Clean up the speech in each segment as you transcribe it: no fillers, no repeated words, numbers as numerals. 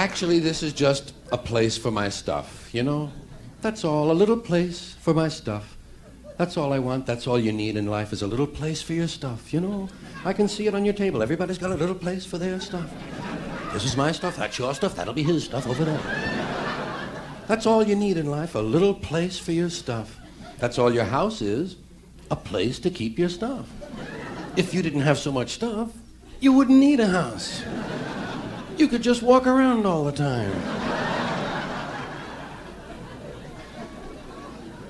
Actually, this is just a place for my stuff, you know? That's all, a little place for my stuff. That's all I want, that's all you need in life is a little place for your stuff, you know? I can see it on your table. Everybody's got a little place for their stuff. This is my stuff, that's your stuff, that'll be his stuff over there. That's all you need in life, a little place for your stuff. That's all your house is, a place to keep your stuff. If you didn't have so much stuff, you wouldn't need a house. You could just walk around all the time.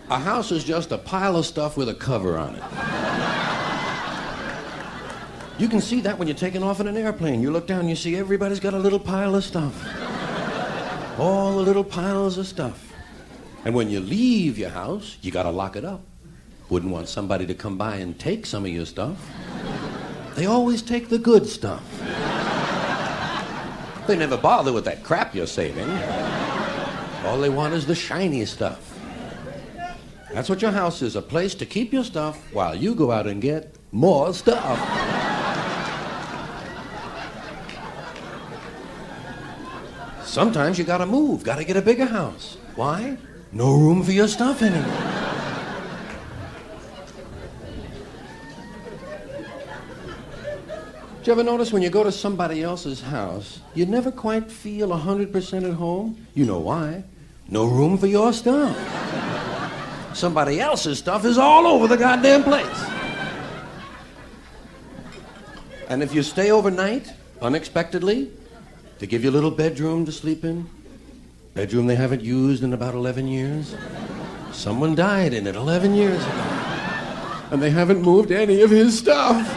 A house is just a pile of stuff with a cover on it. You can see that when you're taking off in an airplane. You look down and you see everybody's got a little pile of stuff. All the little piles of stuff. And when you leave your house, you gotta lock it up. Wouldn't want somebody to come by and take some of your stuff. They always take the good stuff. They never bother with that crap you're saving. All they want is the shiny stuff. That's what your house is, a place to keep your stuff while you go out and get more stuff. Sometimes you gotta move, gotta get a bigger house. Why? No room for your stuff anymore. Did you ever notice when you go to somebody else's house, you never quite feel 100% at home? You know why? No room for your stuff. Somebody else's stuff is all over the goddamn place. And if you stay overnight, unexpectedly, they give you a little bedroom to sleep in. Bedroom they haven't used in about 11 years. Someone died in it 11 years ago. And they haven't moved any of his stuff.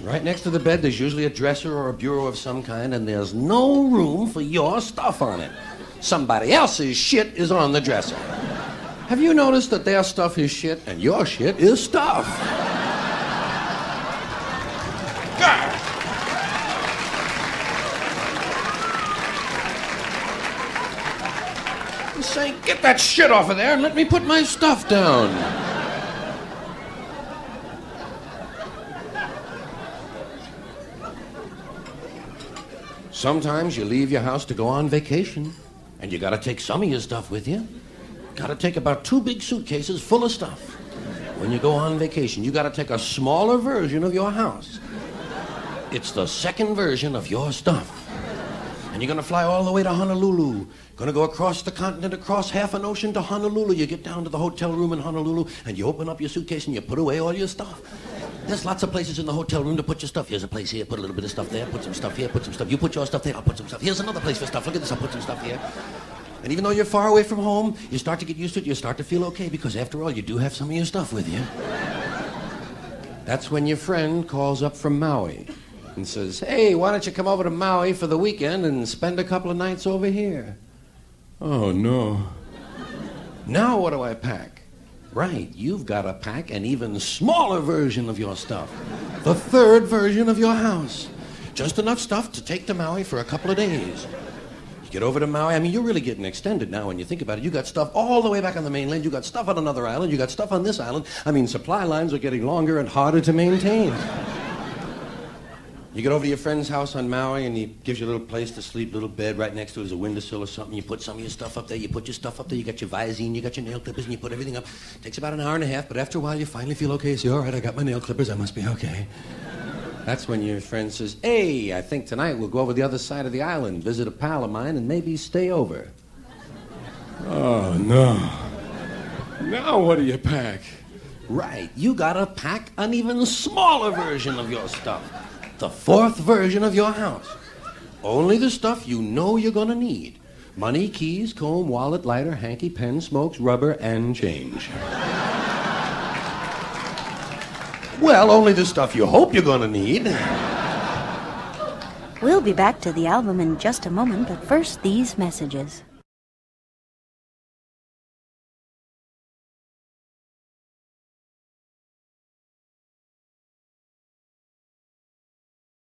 Right next to the bed, there's usually a dresser or a bureau of some kind, and there's no room for your stuff on it. Somebody else's shit is on the dresser. Have you noticed that their stuff is shit and your shit is stuff? God. I'm saying, get that shit off of there and let me put my stuff down. Sometimes you leave your house to go on vacation, and you gotta take some of your stuff with you. Gotta take about 2 big suitcases full of stuff. When you go on vacation, you gotta take a smaller version of your house. It's the second version of your stuff. And you're gonna fly all the way to Honolulu. Gonna go across the continent, across half an ocean to Honolulu. You get down to the hotel room in Honolulu, and you open up your suitcase and you put away all your stuff. There's lots of places in the hotel room to put your stuff. Here's a place here, put a little bit of stuff there, put some stuff here, put some stuff. You put your stuff there, I'll put some stuff. Here's another place for stuff. Look at this, I'll put some stuff here. And even though you're far away from home, you start to get used to it, you start to feel okay, because after all, you do have some of your stuff with you. That's when your friend calls up from Maui and says, hey, why don't you come over to Maui for the weekend and spend a couple of nights over here? Oh, no. Now what do I pack? Right, you've got to pack an even smaller version of your stuff. The third version of your house. Just enough stuff to take to Maui for a couple of days. You get over to Maui, I mean, you're really getting extended now when you think about it. You got stuff all the way back on the mainland. You got stuff on another island. You got stuff on this island. I mean, supply lines are getting longer and harder to maintain. You get over to your friend's house on Maui, and he gives you a little place to sleep, little bed. Right next to it is a windowsill or something. You put some of your stuff up there. You put your stuff up there. You got your Visine, you got your nail clippers, and you put everything up. Takes about an hour and a half, but after a while, you finally feel okay. You say, all right, I got my nail clippers. I must be okay. That's when your friend says, hey, I think tonight we'll go over the other side of the island, visit a pal of mine, and maybe stay over. Oh, no. Now what do you pack? Right, you gotta pack an even smaller version of your stuff. The fourth version of your house. Only the stuff you know you're gonna need. Money, keys, comb, wallet, lighter, hanky, pen, smokes, rubber, and change. Well, only the stuff you hope you're gonna need. We'll be back to the album in just a moment, but first, these messages.